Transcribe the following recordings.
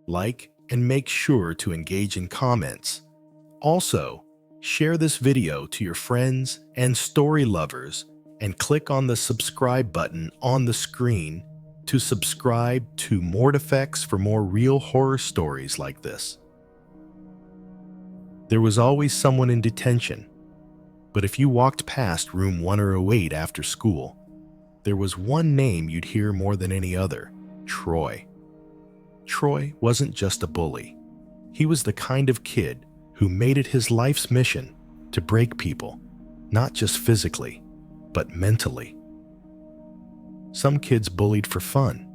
like, and make sure to engage in comments. Also, share this video to your friends and story lovers and click on the subscribe button on the screen to subscribe to Mortifex for more real horror stories like this. There was always someone in detention, but if you walked past room 108 after school, there was one name you'd hear more than any other: Troy. Troy wasn't just a bully. He was the kind of kid who made it his life's mission to break people, not just physically, but mentally. Some kids bullied for fun,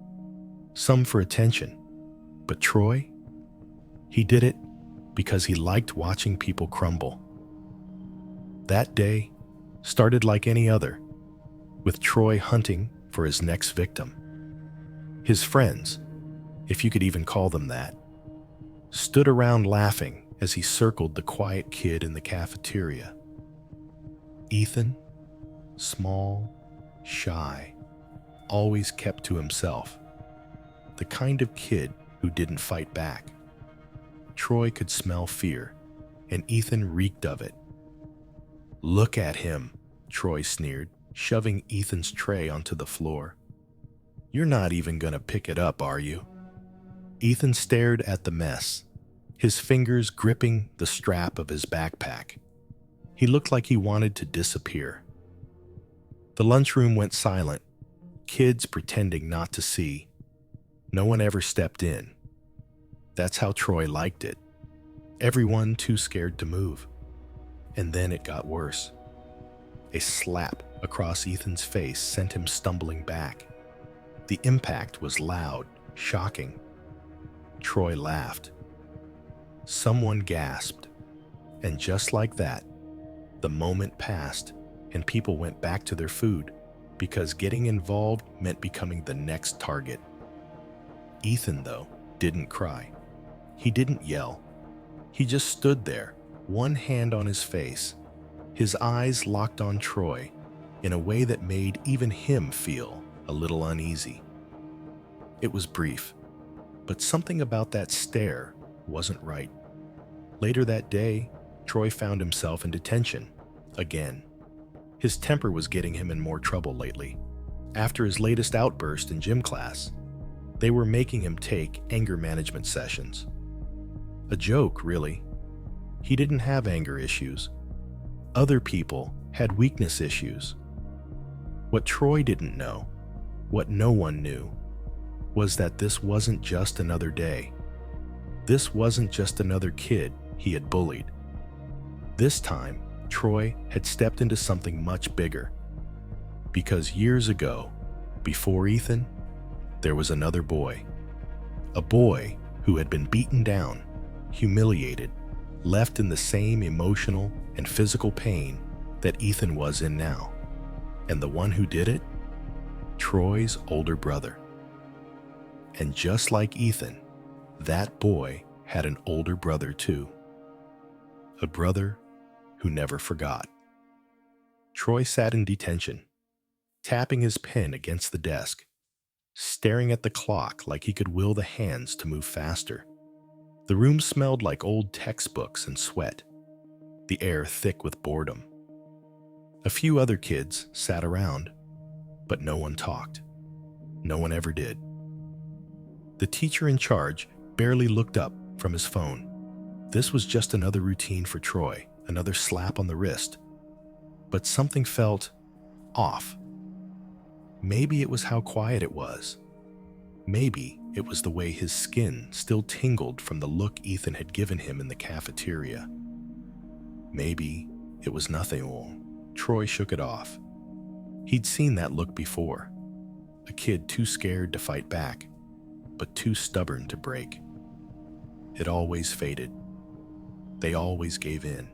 some for attention, but Troy, he did it because he liked watching people crumble. That day started like any other, with Troy hunting for his next victim. His friends, if you could even call them that, stood around laughing as he circled the quiet kid in the cafeteria. Ethan, small, shy, always kept to himself, the kind of kid who didn't fight back. Troy could smell fear, and Ethan reeked of it. "Look at him," Troy sneered, shoving Ethan's tray onto the floor. "You're not even gonna pick it up, are you?" Ethan stared at the mess, his fingers gripping the strap of his backpack. He looked like he wanted to disappear. The lunchroom went silent, kids pretending not to see. No one ever stepped in. That's how Troy liked it. Everyone too scared to move. And then it got worse. A slap across Ethan's face sent him stumbling back. The impact was loud, shocking. Troy laughed. Someone gasped. And just like that, the moment passed and people went back to their food because getting involved meant becoming the next target. Ethan, though, didn't cry. He didn't yell. He just stood there, one hand on his face, his eyes locked on Troy in a way that made even him feel a little uneasy. It was brief, but something about that stare wasn't right. Later that day, Troy found himself in detention again. His temper was getting him in more trouble lately. After his latest outburst in gym class, they were making him take anger management sessions. A joke, really. He didn't have anger issues. Other people had weakness issues. What Troy didn't know, what no one knew, was that this wasn't just another day. This wasn't just another kid he had bullied. This time, Troy had stepped into something much bigger. Because years ago, before Ethan, there was another boy. A boy who had been beaten down, humiliated, left in the same emotional and physical pain that Ethan was in now. And the one who did it? Troy's older brother. And just like Ethan, that boy had an older brother too. A brother who never forgot. Troy sat in detention, tapping his pen against the desk, staring at the clock like he could will the hands to move faster. The room smelled like old textbooks and sweat, the air thick with boredom. A few other kids sat around, but no one talked. No one ever did. The teacher in charge barely looked up from his phone. This was just another routine for Troy, another slap on the wrist. But something felt off. Maybe it was how quiet it was. Maybe it was the way his skin still tingled from the look Ethan had given him in the cafeteria. Maybe it was nothing. Troy shook it off. He'd seen that look before. A kid too scared to fight back, but too stubborn to break. It always faded. They always gave in.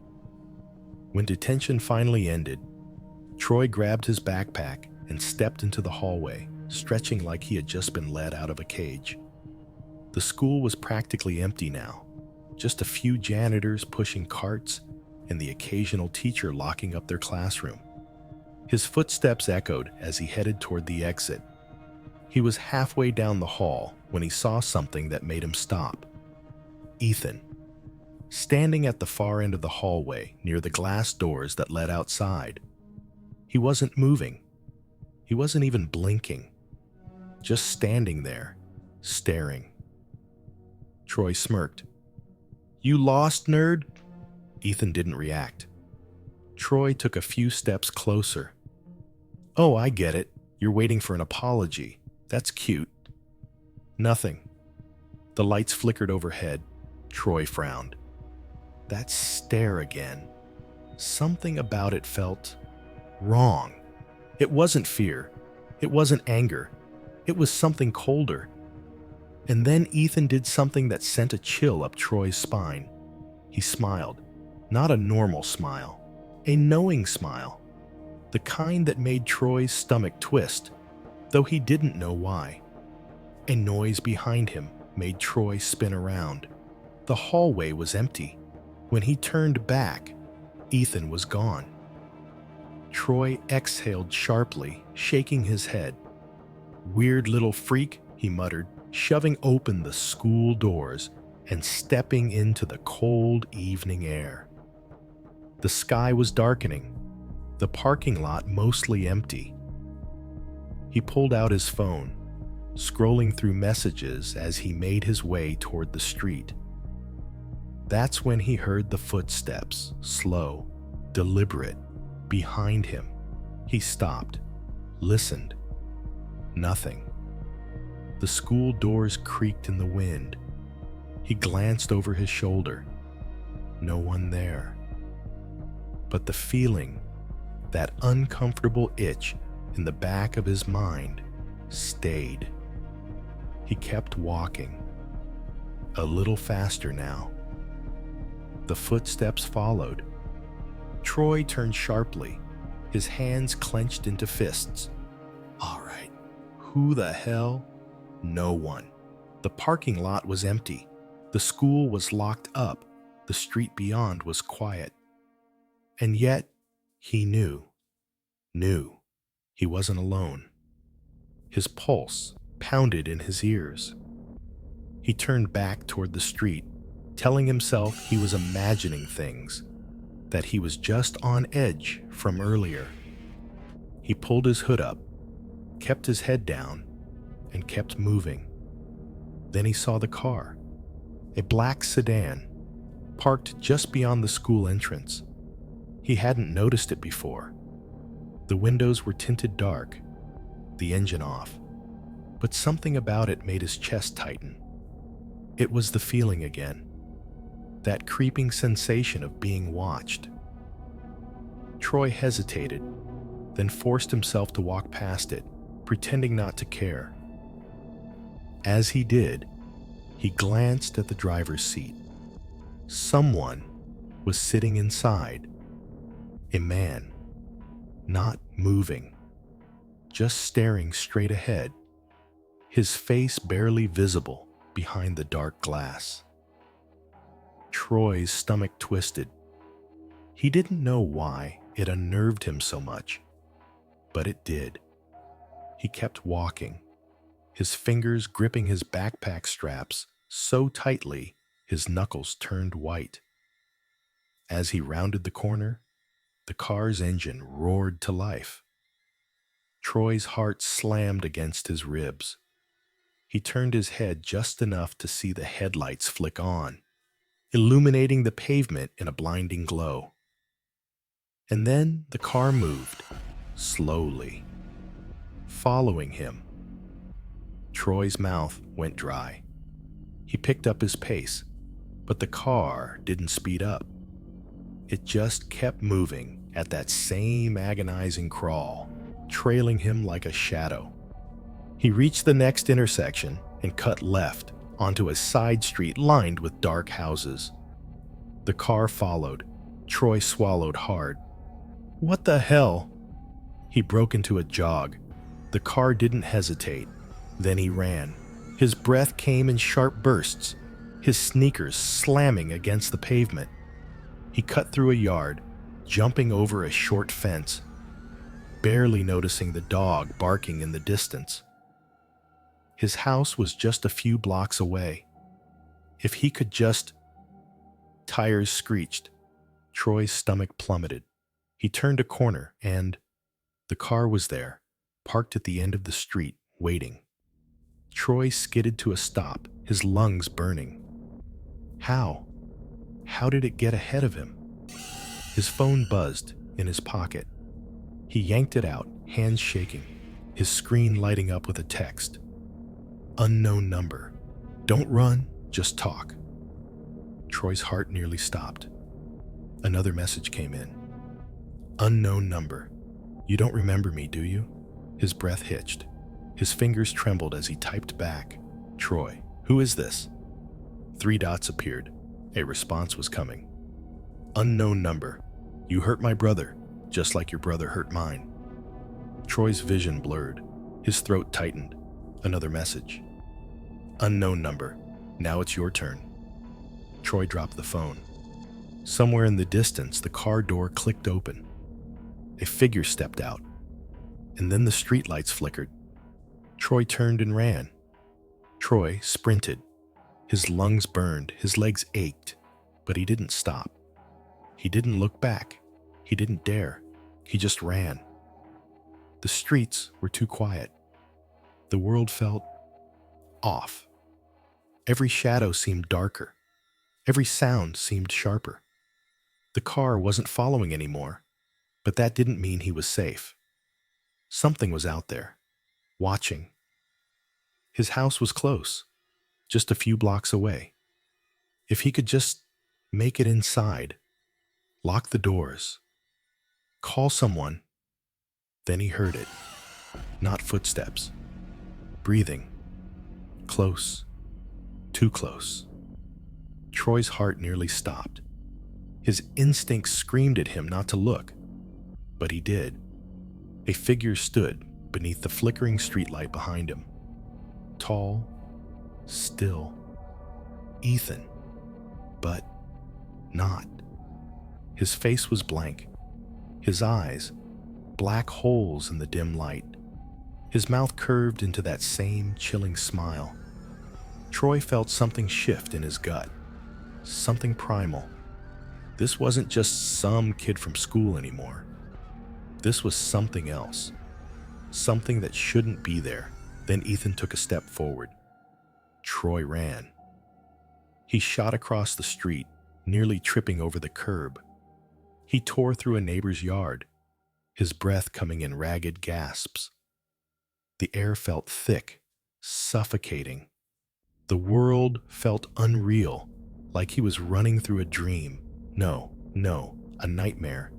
When detention finally ended, Troy grabbed his backpack and stepped into the hallway, stretching like he had just been let out of a cage. The school was practically empty now, just a few janitors pushing carts and the occasional teacher locking up their classroom. His footsteps echoed as he headed toward the exit. He was halfway down the hall when he saw something that made him stop. Ethan, standing at the far end of the hallway near the glass doors that led outside. He wasn't moving. He wasn't even blinking. Just standing there, staring. Troy smirked. "You lost, nerd?" Ethan didn't react. Troy took a few steps closer. "Oh, I get it. You're waiting for an apology. That's cute." "Nothing." The lights flickered overhead. Troy frowned. That stare again. Something about it felt wrong. It wasn't fear. It wasn't anger. It was something colder. And then Ethan did something that sent a chill up Troy's spine. He smiled. Not a normal smile. A knowing smile. The kind that made Troy's stomach twist, though he didn't know why. A noise behind him made Troy spin around. The hallway was empty. When he turned back, Ethan was gone. Troy exhaled sharply, shaking his head. "Weird little freak," he muttered, shoving open the school doors and stepping into the cold evening air. The sky was darkening, the parking lot mostly empty. He pulled out his phone, scrolling through messages as he made his way toward the street. That's when he heard the footsteps, slow, deliberate, behind him. He stopped, listened. Nothing. The school doors creaked in the wind. He glanced over his shoulder. No one there. But the feeling, that uncomfortable itch in the back of his mind, stayed. He kept walking. A little faster now. The footsteps followed. Troy turned sharply, his hands clenched into fists. All right, who the hell? No one. The parking lot was empty. The school was locked up. The street beyond was quiet. And yet, he knew he wasn't alone. His pulse pounded in his ears. He turned back toward the street, telling himself he was imagining things, that he was just on edge from earlier. He pulled his hood up, kept his head down, and kept moving. Then he saw the car, a black sedan, parked just beyond the school entrance. He hadn't noticed it before. The windows were tinted dark, the engine off, but something about it made his chest tighten. It was the feeling again, that creeping sensation of being watched. Troy hesitated, then forced himself to walk past it, pretending not to care. As he did, he glanced at the driver's seat. Someone was sitting inside. A man, not moving, just staring straight ahead, his face barely visible behind the dark glass. Troy's stomach twisted. He didn't know why it unnerved him so much, but it did. He kept walking, his fingers gripping his backpack straps so tightly his knuckles turned white. As he rounded the corner, the car's engine roared to life. Troy's heart slammed against his ribs. He turned his head just enough to see the headlights flick on, illuminating the pavement in a blinding glow. And then the car moved, slowly, following him. Troy's mouth went dry. He picked up his pace, but the car didn't speed up. It just kept moving at that same agonizing crawl, trailing him like a shadow. He reached the next intersection and cut left onto a side street lined with dark houses. The car followed. Troy swallowed hard. What the hell? He broke into a jog. The car didn't hesitate. Then he ran. His breath came in sharp bursts, his sneakers slamming against the pavement. He cut through a yard, jumping over a short fence, barely noticing the dog barking in the distance. His house was just a few blocks away. If he could just Tires screeched. Troy's stomach plummeted. He turned a corner and the car was there, parked at the end of the street, waiting. Troy skidded to a stop, his lungs burning. How? How did it get ahead of him? His phone buzzed in his pocket. He yanked it out, hands shaking, his screen lighting up with a text. Unknown number. Don't run, just talk. Troy's heart nearly stopped. Another message came in. Unknown number. You don't remember me, do you? His breath hitched. His fingers trembled as he typed back. Troy, who is this? 3 dots appeared. A response was coming. Unknown number. You hurt my brother, just like your brother hurt mine. Troy's vision blurred. His throat tightened. Another message. Unknown number. Now it's your turn. Troy dropped the phone. Somewhere in the distance, the car door clicked open. A figure stepped out, and then the streetlights flickered. Troy turned and ran. Troy sprinted. His lungs burned, his legs ached, but he didn't stop. He didn't look back. He didn't dare. He just ran. The streets were too quiet. The world felt off. Every shadow seemed darker. Every sound seemed sharper. The car wasn't following anymore, but that didn't mean he was safe. Something was out there, watching. His house was close, just a few blocks away. If he could just make it inside, lock the doors, call someone, then he heard it. Not footsteps. Breathing. Close. Too close. Troy's heart nearly stopped. His instincts screamed at him not to look, but he did. A figure stood beneath the flickering streetlight behind him. Tall, still. Ethan. But not. His face was blank. His eyes, black holes in the dim light. His mouth curved into that same chilling smile. Troy felt something shift in his gut. Something primal. This wasn't just some kid from school anymore. This was something else. Something that shouldn't be there. Then Ethan took a step forward. Troy ran. He shot across the street, nearly tripping over the curb. He tore through a neighbor's yard, his breath coming in ragged gasps. The air felt thick, suffocating. The world felt unreal, like he was running through a dream. No, a nightmare.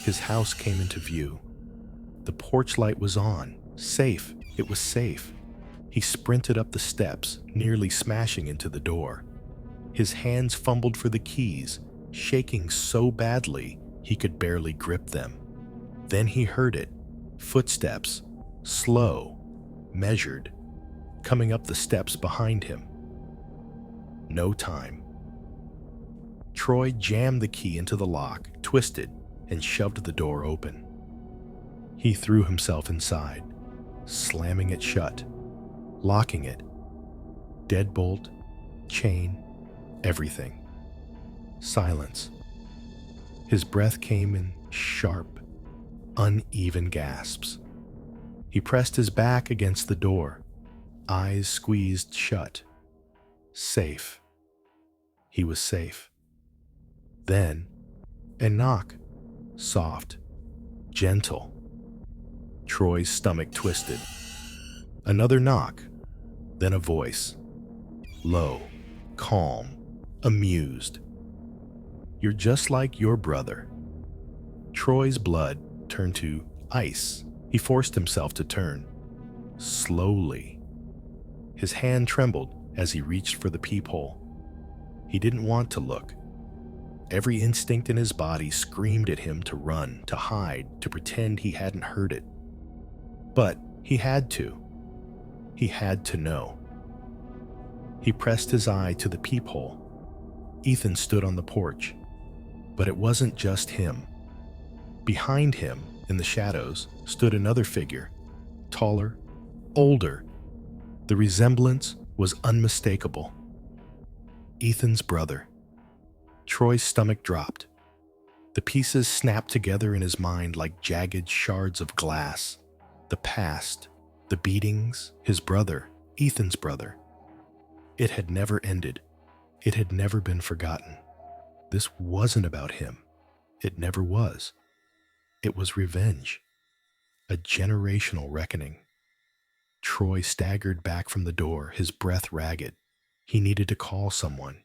His house came into view. The porch light was on. Safe. It was safe. He sprinted up the steps, nearly smashing into the door. His hands fumbled for the keys, shaking so badly he could barely grip them. Then he heard it. Footsteps. Slow. Measured. Coming up the steps behind him. No time. Troy jammed the key into the lock, twisted, and shoved the door open. He threw himself inside, slamming it shut, locking it. Deadbolt, chain, everything. Silence. His breath came in sharp, uneven gasps. He pressed his back against the door, eyes squeezed shut. Safe. He was safe. Then, a knock. Soft. Gentle. Troy's stomach twisted. Another knock. Then a voice. Low. Calm. Amused. You're just like your brother. Troy's blood turned to ice. He forced himself to turn. Slowly. His hand trembled as he reached for the peephole. He didn't want to look. Every instinct in his body screamed at him to run, to hide, to pretend he hadn't heard it. But he had to. He had to know. He pressed his eye to the peephole. Ethan stood on the porch. But it wasn't just him. Behind him, in the shadows, stood another figure, taller, older. The resemblance was unmistakable. Ethan's brother. Troy's stomach dropped. The pieces snapped together in his mind like jagged shards of glass. The past, the beatings, his brother, Ethan's brother. It had never ended. It had never been forgotten. This wasn't about him. It never was. It was revenge. A generational reckoning. Troy staggered back from the door, his breath ragged. He needed to call someone.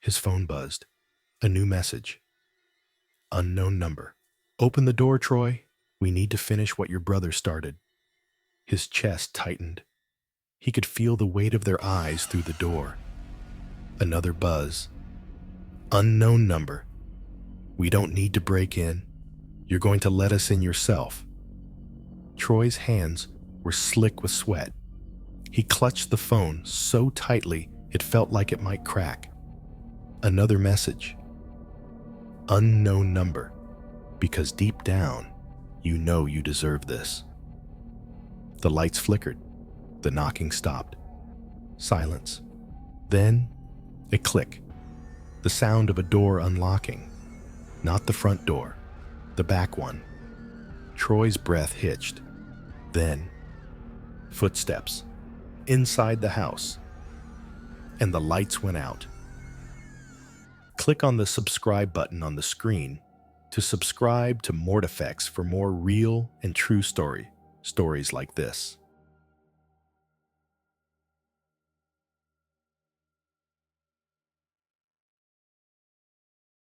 His phone buzzed. A new message. Unknown number. Open the door, Troy. We need to finish what your brother started. His chest tightened. He could feel the weight of their eyes through the door. Another buzz. Unknown number. We don't need to break in. You're going to let us in yourself. Troy's hands were slick with sweat. He clutched the phone so tightly it felt like it might crack. Another message. Unknown number. Because deep down, you know you deserve this. The lights flickered. The knocking stopped. Silence. Then, a click. The sound of a door unlocking. Not the front door, the back one. Troy's breath hitched. Then, footsteps. Inside the house. And the lights went out. Click on the subscribe button on the screen to subscribe to Mortifex for more real and true stories like this.